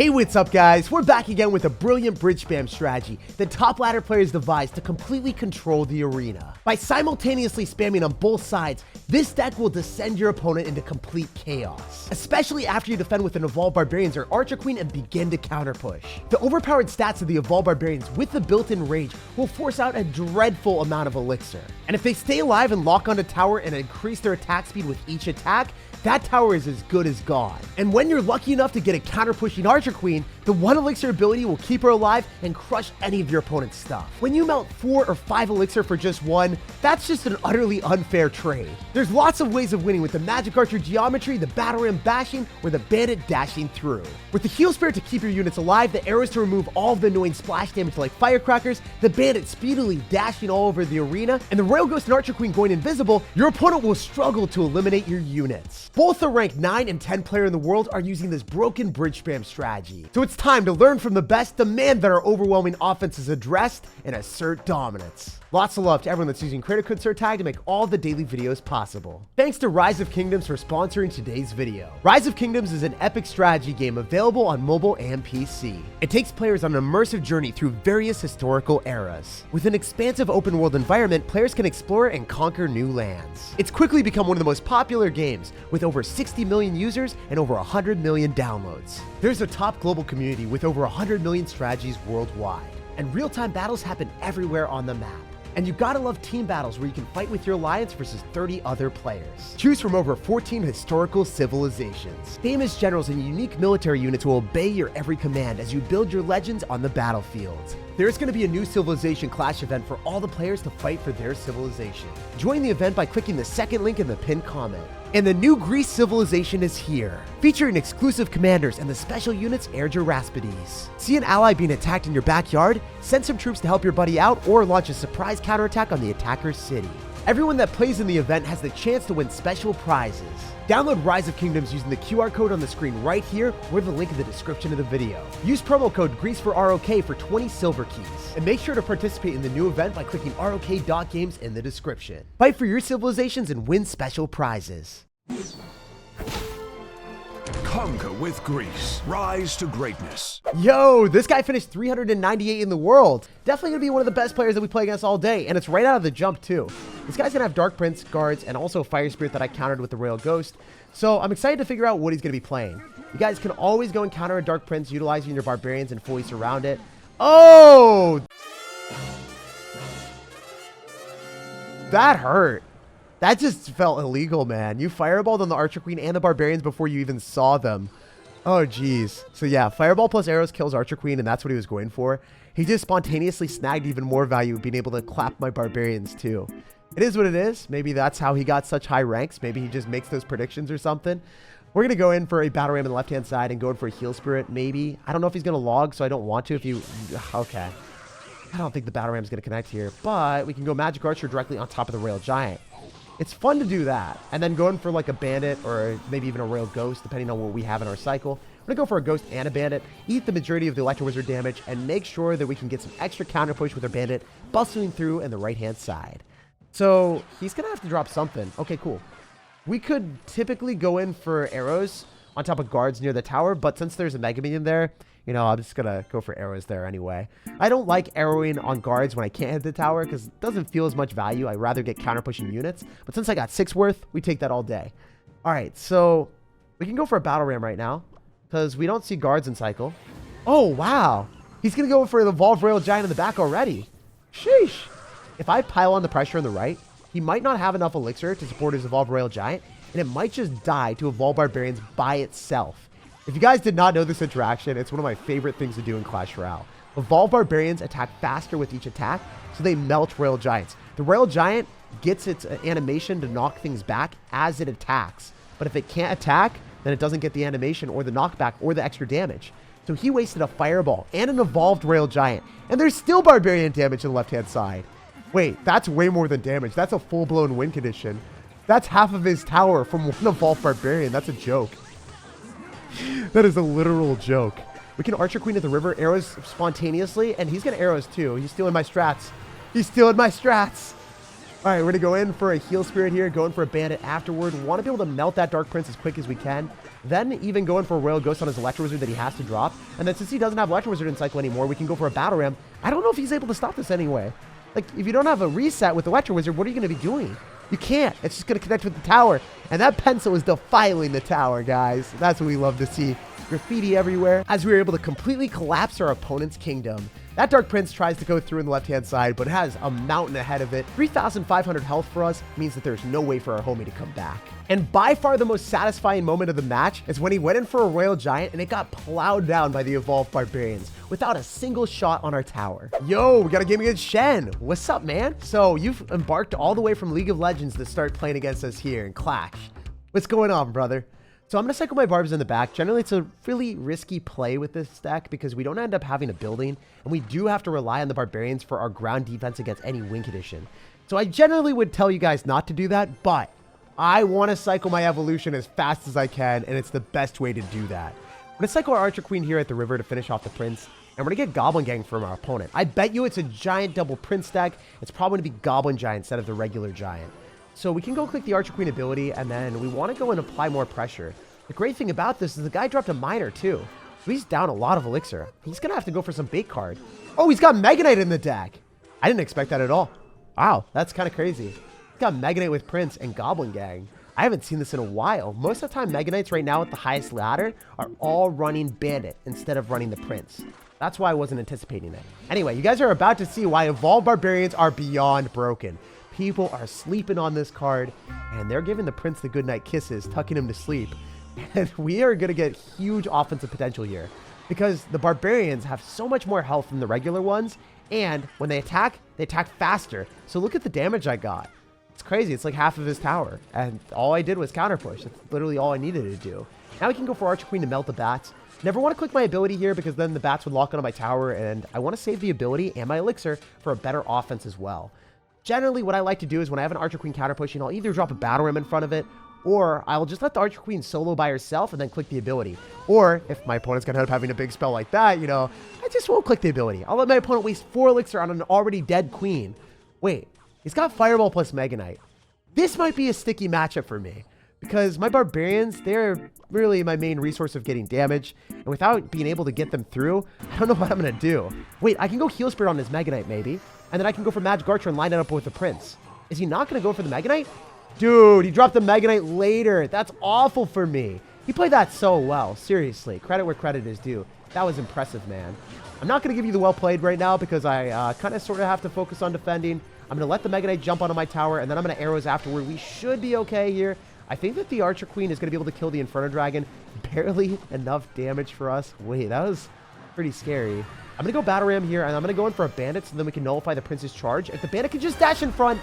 Hey, what's up guys? We're back again with a brilliant bridge spam strategy that top ladder players devised to completely control the arena. By simultaneously spamming on both sides, this deck will descend your opponent into complete chaos, especially after you defend with an Evolved Barbarians or Archer Queen and begin to counter push. The overpowered stats of the Evolved Barbarians with the built-in rage will force out a dreadful amount of elixir. And if they stay alive and lock onto tower and increase their attack speed with each attack, that tower is as good as gone. And when you're lucky enough to get a counter-pushing Archer Queen, the 1 elixir ability will keep her alive and crush any of your opponent's stuff. When you melt 4 or 5 elixir for just 1, that's just an utterly unfair trade. There's lots of ways of winning with the Magic Archer geometry, the Battle Ram bashing, or the Bandit dashing through. With the Heal Spirit to keep your units alive, the arrows to remove all of the annoying splash damage like firecrackers, the Bandit speedily dashing all over the arena, and the Royal Ghost and Archer Queen going invisible, your opponent will struggle to eliminate your units. Both the ranked 9 and 10 player in the world are using this broken bridge spam strategy. So it's time to learn from the best, demand that our overwhelming offense is addressed, and assert dominance. Lots of love to everyone that's using creator code SirTag to make all the daily videos possible. Thanks to Rise of Kingdoms for sponsoring today's video. Rise of Kingdoms is an epic strategy game available on mobile and PC. It takes players on an immersive journey through various historical eras. With an expansive open world environment, players can explore and conquer new lands. It's quickly become one of the most popular games, with over 60 million users and over 100 million downloads. There's a top global community with over 100 million strategies worldwide, and real-time battles happen everywhere on the map. And you gotta love team battles where you can fight with your alliance versus 30 other players. Choose from over 14 historical civilizations. Famous generals and unique military units will obey your every command as you build your legends on the battlefield. There's going to be a new Civilization Clash event for all the players to fight for their civilization. Join the event by clicking the second link in the pinned comment. And the new Greece civilization is here, featuring exclusive commanders and the special units Air Geraspides. See an ally being attacked in your backyard? Send some troops to help your buddy out or launch a surprise counterattack on the attacker's city. Everyone that plays in the event has the chance to win special prizes. Download Rise of Kingdoms using the QR code on the screen right here or the link in the description of the video. Use promo code GREASE4ROK for 20 silver keys. And make sure to participate in the new event by clicking ROK.games in the description. Fight for your civilizations and win special prizes. Conquer with Greece. Rise to greatness. Yo, this guy finished 398 in the world. Definitely gonna be one of the best players that we play against all day, and it's right out of the jump too. This guy's gonna have Dark Prince, guards, and also Fire Spirit that I countered with the Royal Ghost. So I'm excited to figure out what he's gonna be playing. You guys can always go and counter a Dark Prince utilizing your Barbarians and fully surround it. Oh! That hurt. That just felt illegal, man. You fireballed on the Archer Queen and the Barbarians before you even saw them. Oh, geez. So yeah, fireball plus arrows kills Archer Queen, and that's what he was going for. He just spontaneously snagged even more value, being able to clap my Barbarians too. It is what it is. Maybe that's how he got such high ranks. Maybe he just makes those predictions or something. We're going to go in for a Battle Ram on the left-hand side and go in for a Heal Spirit, maybe. I don't know if he's going to log, so I don't want to. If you... Okay. I don't think the Battle Ram is going to connect here, but we can go Magic Archer directly on top of the Royal Giant. It's fun to do that, and then going for like a Bandit or maybe even a Royal Ghost, depending on what we have in our cycle. We're gonna go for a Ghost and a Bandit, eat the majority of the Electro Wizard damage, and make sure that we can get some extra counter push with our Bandit, bustling through in the right-hand side. So he's gonna have to drop something. Okay, cool. We could typically go in for arrows on top of guards near the tower, but since there's a Mega Minion there, you know, I'm just gonna go for arrows there anyway. I don't like arrowing on guards when I can't hit the tower because it doesn't feel as much value. I'd rather get counter pushing units. But since I got 6 worth, we take that all day. All right, so we can go for a Battle Ram right now because we don't see guards in cycle. Oh, wow. He's gonna go for the Evolved Royal Giant in the back already. Sheesh. If I pile on the pressure on the right, he might not have enough elixir to support his Evolved Royal Giant, and it might just die to Evolved Barbarians by itself. If you guys did not know this interaction, it's one of my favorite things to do in Clash Royale. Evolved Barbarians attack faster with each attack, so they melt Royal Giants. The Royal Giant gets its animation to knock things back as it attacks, but if it can't attack, then it doesn't get the animation or the knockback or the extra damage. So he wasted a Fireball and an Evolved Royal Giant, and there's still Barbarian damage on the left-hand side. Wait, that's way more than damage. That's a full-blown win condition. That's half of his tower from one Evolved Barbarian. That's a joke. That is a literal joke. We can Archer Queen at the river, arrows spontaneously, and he's going to arrows too. He's stealing my strats. He's stealing my strats. All right, we're going to go in for a heal spirit here, going for a bandit afterward. We want to be able to melt that Dark Prince as quick as we can. Then even going for a Royal Ghost on his Electro Wizard that he has to drop. And then since he doesn't have Electro Wizard in cycle anymore, we can go for a Battle Ram. I don't know if he's able to stop this anyway. Like, if you don't have a reset with Electro Wizard, what are you going to be doing? You can't. It's just going to connect with the tower. And that pencil is defiling the tower, guys. That's what we love to see. Graffiti everywhere. As we were able to completely collapse our opponent's kingdom. That Dark Prince tries to go through in the left-hand side, but has a mountain ahead of it. 3,500 health for us means that there's no way for our homie to come back. And by far the most satisfying moment of the match is when he went in for a Royal Giant and it got plowed down by the Evolved Barbarians without a single shot on our tower. Yo, we got a game against Shen. What's up, man? So you've embarked all the way from League of Legends to start playing against us here in Clash. What's going on, brother? So I'm going to cycle my barbs in the back. Generally, it's a really risky play with this deck because we don't end up having a building, and we do have to rely on the barbarians for our ground defense against any win condition. So I generally would tell you guys not to do that, but I want to cycle my evolution as fast as I can, and it's the best way to do that. I'm going to cycle our Archer Queen here at the river to finish off the Prince, and we're going to get Goblin Gang from our opponent. I bet you it's a giant double Prince deck. It's probably going to be Goblin Giant instead of the regular Giant. So we can go click the Archer Queen ability, and then we want to go and apply more pressure. The great thing about this is the guy dropped a Miner too. So he's down a lot of elixir. He's going to have to go for some bait card. Oh, he's got Mega Knight in the deck. I didn't expect that at all. Wow, that's kind of crazy. He's got Mega Knight with Prince and Goblin Gang. I haven't seen this in a while. Most of the time, Mega Knights right now at the highest ladder are all running Bandit instead of running the Prince. That's why I wasn't anticipating it. Anyway, you guys are about to see why Evolved Barbarians are beyond broken. People are sleeping on this card, and they're giving the Prince the goodnight kisses, tucking him to sleep. And we are going to get huge offensive potential here because the Barbarians have so much more health than the regular ones. And when they attack faster. So look at the damage I got. It's crazy. It's like half of his tower. And all I did was counter push. That's literally all I needed to do. Now we can go for Archer Queen to melt the bats. Never want to click my ability here because then the bats would lock onto my tower. And I want to save the ability and my elixir for a better offense as well. Generally, what I like to do is when I have an Archer Queen counter pushing, I'll either drop a Battle Ram in front of it, or I will just let the Archer Queen solo by herself and then click the ability. Or if my opponent's going to end up having a big spell like that, you know, I just won't click the ability. I'll let my opponent waste 4 elixir on an already dead queen. Wait, he's got Fireball plus Mega Knight. This might be a sticky matchup for me because my Barbarians, they're really my main resource of getting damage. And without being able to get them through, I don't know what I'm going to do. Wait, I can go Heal Spirit on his Mega Knight maybe. And then I can go for Magic Archer and line it up with the Prince. Is he not going to go for the Mega Knight? Dude, he dropped the Mega Knight later. That's awful for me. He played that so well. Seriously, credit where credit is due. That was impressive, man. I'm not going to give you the well played right now because I kind of sort of have to focus on defending. I'm going to let the Mega Knight jump onto my tower, and then I'm going to arrows afterward. We should be okay here. I think that the Archer Queen is going to be able to kill the Inferno Dragon. Barely enough damage for us. Wait, that was pretty scary. I'm going to go Battle Ram here, and I'm going to go in for a Bandit so then we can nullify the Prince's charge. If the Bandit can just dash in front...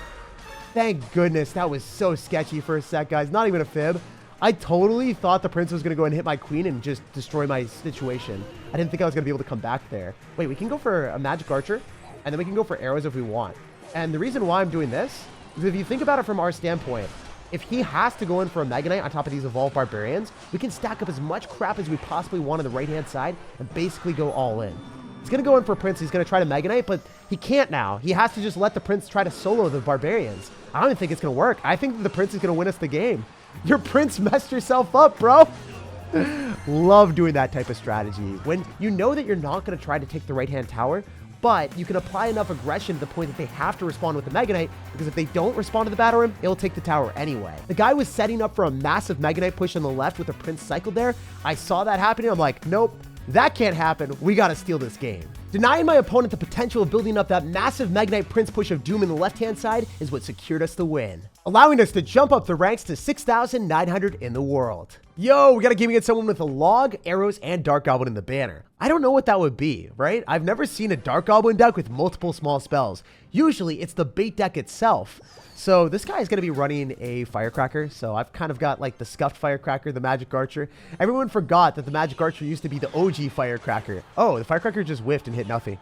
Thank goodness. That was so sketchy for a sec, guys. Not even a fib. I totally thought the Prince was going to go and hit my queen and just destroy my situation. I didn't think I was going to be able to come back there. Wait, we can go for a Magic Archer, and then we can go for arrows if we want. And the reason why I'm doing this is if you think about it from our standpoint, if he has to go in for a Mega Knight on top of these Evolved Barbarians, we can stack up as much crap as we possibly want on the right-hand side and basically go all in. He's going to go in for Prince. He's going to try to Mega Knight, but he can't now. He has to just let the Prince try to solo the Barbarians. I don't even think it's going to work. I think that the Prince is going to win us the game. Your Prince messed yourself up, bro. Love doing that type of strategy. When you know that you're not going to try to take the right-hand tower, but you can apply enough aggression to the point that they have to respond with the Mega Knight, because if they don't respond to the Battle Ram, it'll take the tower anyway. The guy was setting up for a massive Mega Knight push on the left with a Prince cycled there. I saw that happening. I'm like, nope. That can't happen. We got to steal this game. Denying my opponent the potential of building up that massive Mega Knight Prince push of doom in the left-hand side is what secured us the win, allowing us to jump up the ranks to 6,900 in the world. Yo, we got a game against someone with a log, arrows, and Dark Goblin in the banner. I don't know what that would be, right? I've never seen a Dark Goblin deck with multiple small spells. Usually, it's the bait deck itself. So this guy is going to be running a Firecracker. So I've kind of got like the scuffed Firecracker, the Magic Archer. Everyone forgot that the Magic Archer used to be the OG Firecracker. Oh, the Firecracker just whiffed and hit nothing.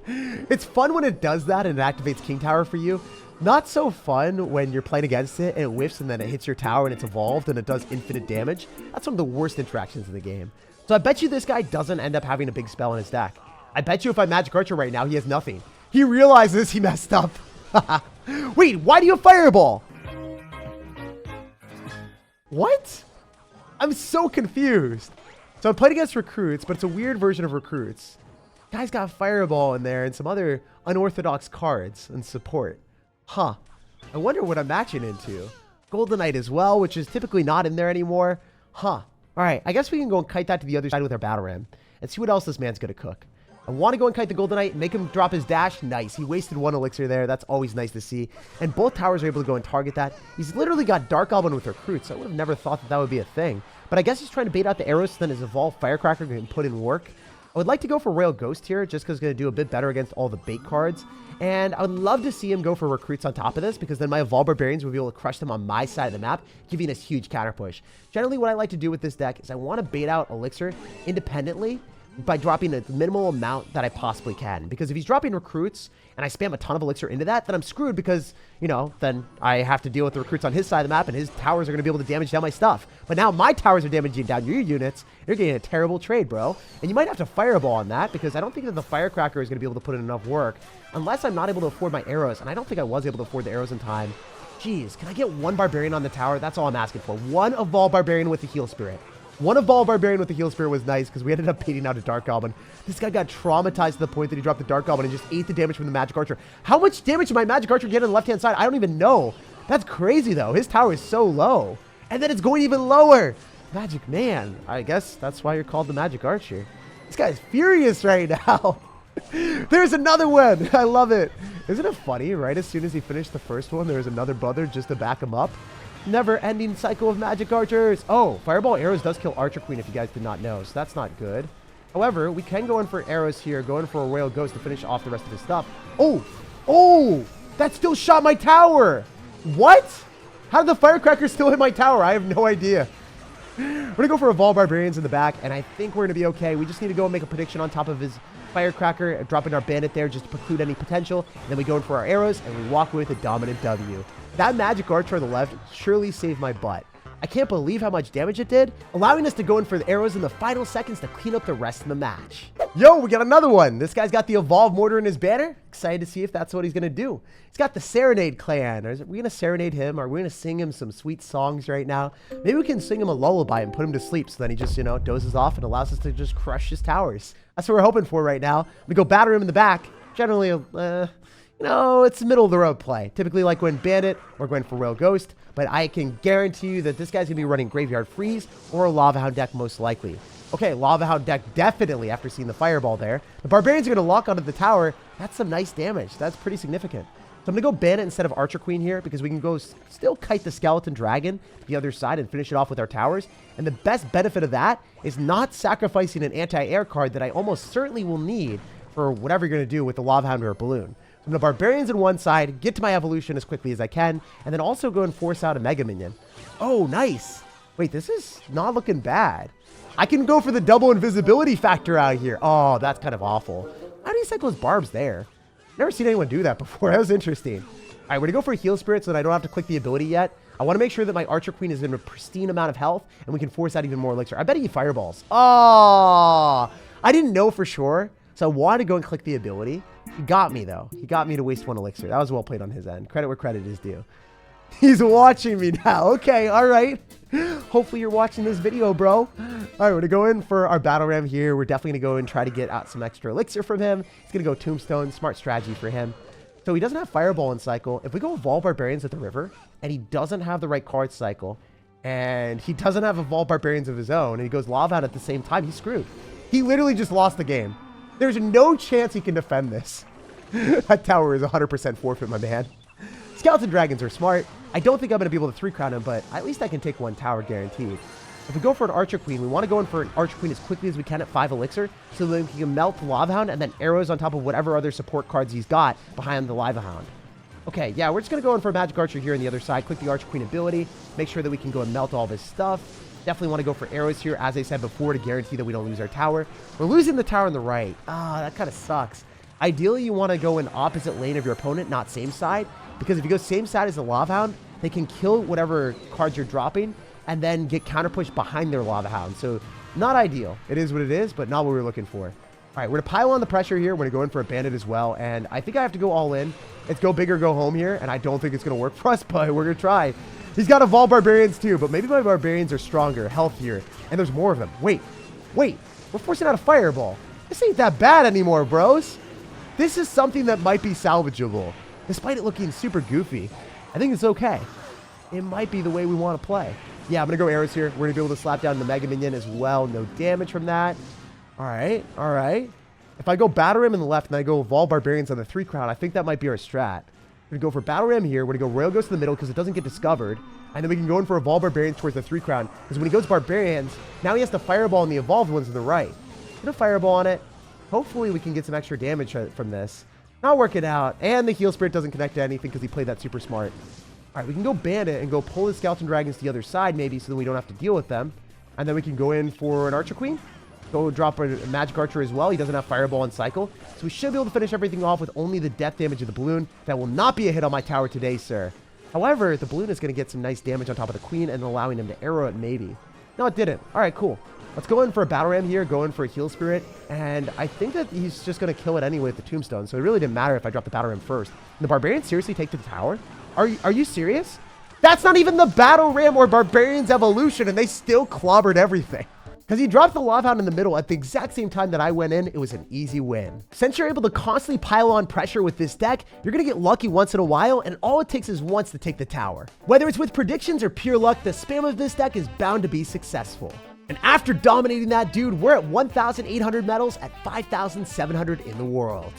It's fun when it does that and it activates King Tower for you. Not so fun when you're playing against it and it whiffs and then it hits your tower and it's evolved and it does infinite damage. That's one of the worst interactions in the game. So I bet you this guy doesn't end up having a big spell in his deck. I bet you if I Magic Archer right now, he has nothing. He realizes he messed up. Wait, why do you have Fireball? What? I'm so confused. So I'm playing against recruits, but it's a weird version of recruits. Guy's got Fireball in there and some other unorthodox cards and support. Huh. I wonder what I'm matching into. Golden Knight as well, which is typically not in there anymore. Huh. All right, I guess we can go and kite that to the other side with our Battle Ram and see what else this man's going to cook. I want to go and kite the Golden Knight and make him drop his dash. Nice. He wasted one elixir there. That's always nice to see. And both towers are able to go and target that. He's literally got Dark Goblin with recruits. I would have never thought that that would be a thing. But I guess he's trying to bait out the arrows so then his Evolved Firecracker can put in work. I would like to go for Royal Ghost here just because it's going to do a bit better against all the bait cards. And I would love to see him go for recruits on top of this because then my Evolved Barbarians will be able to crush them on my side of the map, giving us huge counter push. Generally, what I like to do with this deck is I want to bait out Elixir independently by dropping a minimal amount that I possibly can. Because if he's dropping recruits and I spam a ton of elixir into that, then I'm screwed because, you know, then I have to deal with the recruits on his side of the map and his towers are going to be able to damage down my stuff. But now my towers are damaging down your units. You're getting a terrible trade, bro. And you might have to Fireball on that because I don't think that the Firecracker is going to be able to put in enough work unless I'm not able to afford my arrows. And I don't think I was able to afford the arrows in time. Jeez, can I get one Barbarian on the tower? That's all I'm asking for. One Evolved Barbarian with the Heal Spirit. One Evolved Barbarian with the Heal Spirit was nice because we ended up baiting out a Dark Goblin. This guy got traumatized to the point that he dropped the Dark Goblin and just ate the damage from the Magic Archer. How much damage did my Magic Archer get on the left-hand side? I don't even know. That's crazy, though. His tower is so low. And then it's going even lower. Magic Man. I guess that's why you're called the Magic Archer. This guy's furious right now. There's another one. I love it. Isn't it funny? Right as soon as he finished the first one, there was another brother just to back him up. Never-ending cycle of Magic Archers. Oh, Fireball Arrows does kill Archer Queen if you guys did not know, so that's not good. However, we can go in for arrows here, go in for a Royal Ghost to finish off the rest of his stuff. Oh! Oh! That still shot my tower! What? How did the Firecracker still hit my tower? I have no idea. We're going to go for Evolved Barbarians in the back, and I think we're going to be okay. We just need to go and make a prediction on top of his Firecracker, dropping our Bandit there just to preclude any potential. And then we go in for our arrows, and we walk away with a dominant W. That Magic Archer on the left surely saved my butt. I can't believe how much damage it did, allowing us to go in for the arrows in the final seconds to clean up the rest of the match. Yo, we got another one. This guy's got the Evolved Mortar in his banner. Excited to see if that's what he's going to do. He's got the Serenade Clan. Are we going to serenade him? Are we going to sing him some sweet songs right now? Maybe we can sing him a lullaby and put him to sleep so then he just, you know, dozes off and allows us to just crush his towers. That's what we're hoping for right now. We go batter him in the back. Generally, you know, it's middle of the road play. Typically like going Bandit or going for Royal Ghost. But I can guarantee you that this guy's going to be running Graveyard Freeze or a Lava Hound deck most likely. Okay, Lava Hound deck definitely after seeing the Fireball there. The Barbarians are going to lock onto the tower. That's some nice damage. That's pretty significant. So I'm going to go Bandit instead of Archer Queen here because we can go still kite the Skeleton Dragon to the other side and finish it off with our towers. And the best benefit of that is not sacrificing an anti-air card that I almost certainly will need for whatever you're going to do with the Lava Hound or a Balloon. So I'm going to Barbarians on one side, get to my evolution as quickly as I can, and then also go and force out a Mega Minion. Oh, nice. Wait, this is not looking bad. I can go for the double invisibility factor out here. Oh, that's kind of awful. How do you cycle his barbs there? Never seen anyone do that before. That was interesting. All right, we're going to go for a Heal Spirit so that I don't have to click the ability yet. I want to make sure that my Archer Queen is in a pristine amount of health, and we can force out even more elixir. I bet he fireballs. Oh, I didn't know for sure, so I wanted to go and click the ability. He got me, though. He got me to waste one elixir. That was well played on his end. Credit where credit is due. He's watching me now. Okay, all right. Hopefully you're watching this video, bro. All right, we're going to go in for our Battle Ram here. We're definitely going to go and try to get out some extra elixir from him. He's going to go Tombstone. Smart strategy for him. So he doesn't have Fireball in cycle. If we go Evolved Barbarians at the river, and he doesn't have the right card cycle, and he doesn't have Evolved Barbarians of his own, and he goes Lava Hound at the same time, he's screwed. He literally just lost the game. There's no chance he can defend this. That tower is 100% forfeit, my man. Skeleton Dragons are smart. I don't think I'm going to be able to 3-crown him, but at least I can take one tower guaranteed. If we go for an Archer Queen, we want to go in for an Archer Queen as quickly as we can at 5 elixir, so that we can melt the Lava Hound and then arrows on top of whatever other support cards he's got behind the Lava Hound. Okay, yeah, we're just going to go in for a Magic Archer here on the other side. Click the Archer Queen ability. Make sure that we can go and melt all this stuff. Definitely want to go for arrows here, as I said before, to guarantee that we don't lose our tower. We're losing the tower on the right. Ah, that kind of sucks. Ideally, you want to go in opposite lane of your opponent, not same side, because if you go same side as the Lava Hound, they can kill whatever cards you're dropping and then get counterpushed behind their Lava Hound. So not ideal. It is what it is, but not what we were looking for. All right, we're going to pile on the pressure here. We're going to go in for a bandit as well. And I think I have to go all in. It's go big or go home here. And I don't think it's going to work for us, but we're going to try. He's got evolved barbarians too, but maybe my barbarians are stronger, healthier, and there's more of them. Wait. We're forcing out a fireball. This ain't that bad anymore, bros. This is something that might be salvageable. Despite it looking super goofy, I think it's okay. It might be the way we want to play. Yeah, I'm going to go arrows here. We're going to be able to slap down the Mega Minion as well. No damage from that. All right. If I go Battle Ram in the left and I go Evolve Barbarians on the 3 crown, I think that might be our strat. We're going to go for Battle Ram here. We're going to go Royale Ghost in the middle because it doesn't get discovered. And then we can go in for Evolve Barbarians towards the 3 crown. Because when he goes Barbarians, now he has to Fireball on the Evolved ones on the right. Get a Fireball on it. Hopefully we can get some extra damage from this. Not working out. And the Heal Spirit doesn't connect to anything because he played that super smart. All right, we can go Bandit and go pull the Skeleton Dragons to the other side maybe so that we don't have to deal with them. And then we can go in for an Archer Queen. Go drop a Magic Archer as well. He doesn't have Fireball and Cycle. So we should be able to finish everything off with only the death damage of the balloon. That will not be a hit on my tower today, sir. However, the balloon is going to get some nice damage on top of the Queen and allowing him to arrow it maybe. No, it didn't. All right, cool. Let's go in for a Battle Ram here, go in for a Heal Spirit. And I think that he's just going to kill it anyway with the Tombstone. So it really didn't matter if I dropped the Battle Ram first. And the Barbarians seriously take to the tower? Are you serious? That's not even the Battle Ram or Barbarians evolution, and they still clobbered everything. Because he dropped the Lava Hound in the middle at the exact same time that I went in, it was an easy win. Since you're able to constantly pile on pressure with this deck, you're going to get lucky once in a while, and all it takes is once to take the tower. Whether it's with predictions or pure luck, the spam of this deck is bound to be successful. And after dominating that dude, we're at 1,800 medals at 5,700 in the world.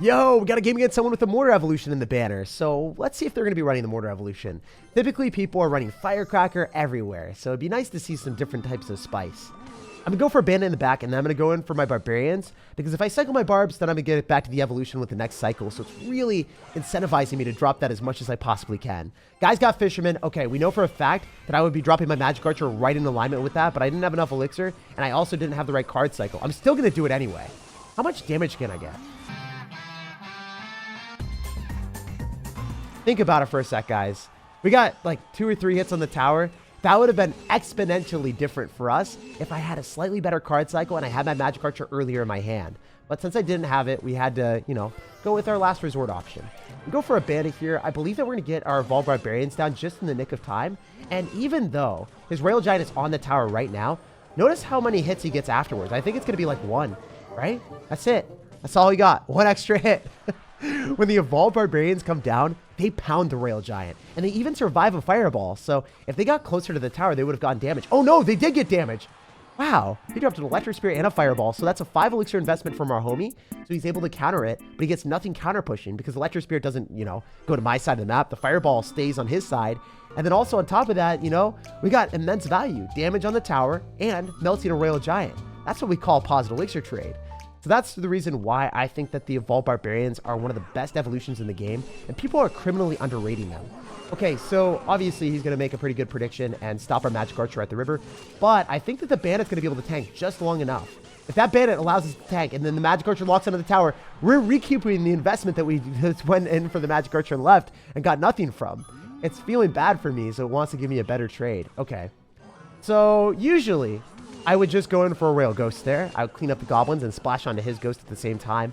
Yo, we got a game against someone with a Mortar Evolution in the banner, so let's see if they're going to be running the Mortar Evolution. Typically, people are running Firecracker everywhere, so it'd be nice to see some different types of spice. I'm going to go for a Bandit in the back, and then I'm going to go in for my Barbarians, because if I cycle my Barbs, then I'm going to get it back to the Evolution with the next cycle, so it's really incentivizing me to drop that as much as I possibly can. Guys got Fisherman. Okay, we know for a fact that I would be dropping my Magic Archer right in alignment with that, but I didn't have enough Elixir, and I also didn't have the right card cycle. I'm still going to do it anyway. How much damage can I get? Think about it for a sec, guys. We got like 2 or 3 hits on the tower. That would have been exponentially different for us if I had a slightly better card cycle and I had my Magic Archer earlier in my hand. But since I didn't have it, we had to, go with our last resort option. We go for a Bandit here. I believe that we're going to get our Evolved Barbarians down just in the nick of time. And even though his Royal Giant is on the tower right now, notice how many hits he gets afterwards. I think it's going to be like 1, right? That's it. That's all he got. 1 extra hit. When the Evolved Barbarians come down, they pound the Royal Giant. And they even survive a Fireball. So if they got closer to the tower, they would have gotten damage. Oh no, they did get damage. Wow. He dropped an Electric Spirit and a Fireball. So that's a 5 Elixir investment from our homie. So he's able to counter it, but he gets nothing counter pushing because Electric Spirit doesn't, go to my side of the map. The Fireball stays on his side. And then also on top of that, we got immense value. Damage on the tower and melting a Royal Giant. That's what we call a positive Elixir trade. So that's the reason why I think that the Evolved Barbarians are one of the best evolutions in the game, and people are criminally underrating them. Okay, so obviously he's going to make a pretty good prediction and stop our Magic Archer at the river, but I think that the Bandit's going to be able to tank just long enough. If that Bandit allows us to tank and then the Magic Archer locks onto the tower, we're recouping the investment that we just went in for the Magic Archer and left and got nothing from. It's feeling bad for me, so it wants to give me a better trade. Okay, so usually I would just go in for a Royal Ghost there. I would clean up the goblins and splash onto his ghost at the same time.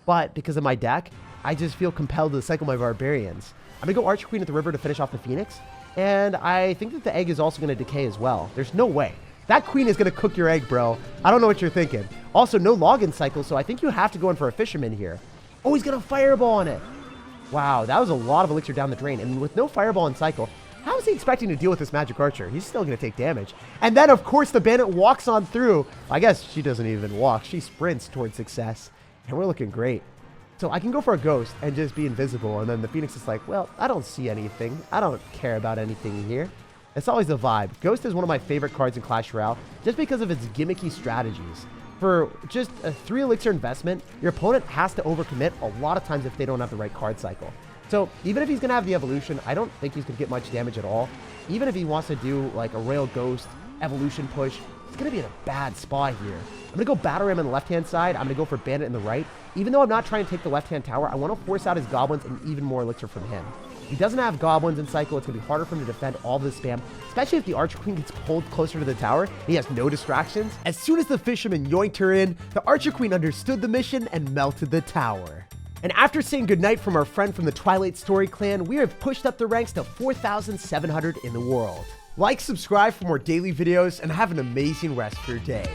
But because of my deck, I just feel compelled to cycle my Barbarians. I'm going to go Archer Queen at the river to finish off the Phoenix. And I think that the egg is also going to decay as well. There's no way. That Queen is going to cook your egg, bro. I don't know what you're thinking. Also, no login cycle, so I think you have to go in for a Fisherman here. Oh, he's going to Fireball on it. Wow, that was a lot of Elixir down the drain. And with no Fireball and cycle, how is he expecting to deal with this Magic Archer? He's still going to take damage. And then, of course, the Bandit walks on through. I guess she doesn't even walk. She sprints towards success. And we're looking great. So I can go for a Ghost and just be invisible. And then the Phoenix is like, well, I don't see anything. I don't care about anything here. It's always a vibe. Ghost is one of my favorite cards in Clash Royale just because of its gimmicky strategies. For just a 3 Elixir investment, your opponent has to overcommit a lot of times if they don't have the right card cycle. So even if he's going to have the evolution, I don't think he's going to get much damage at all. Even if he wants to do like a Royal Ghost evolution push, he's going to be in a bad spot here. I'm going to go Battle Ram on the left-hand side. I'm going to go for Bandit in the right. Even though I'm not trying to take the left-hand tower, I want to force out his goblins and even more Elixir from him. If he doesn't have goblins in cycle, it's going to be harder for him to defend all this spam, especially if the Archer Queen gets pulled closer to the tower and he has no distractions. As soon as the Fisherman yoinked her in, the Archer Queen understood the mission and melted the tower. And after saying goodnight from our friend from the Twilight Story clan, we have pushed up the ranks to 4,700 in the world. Like, subscribe for more daily videos, and have an amazing rest of your day.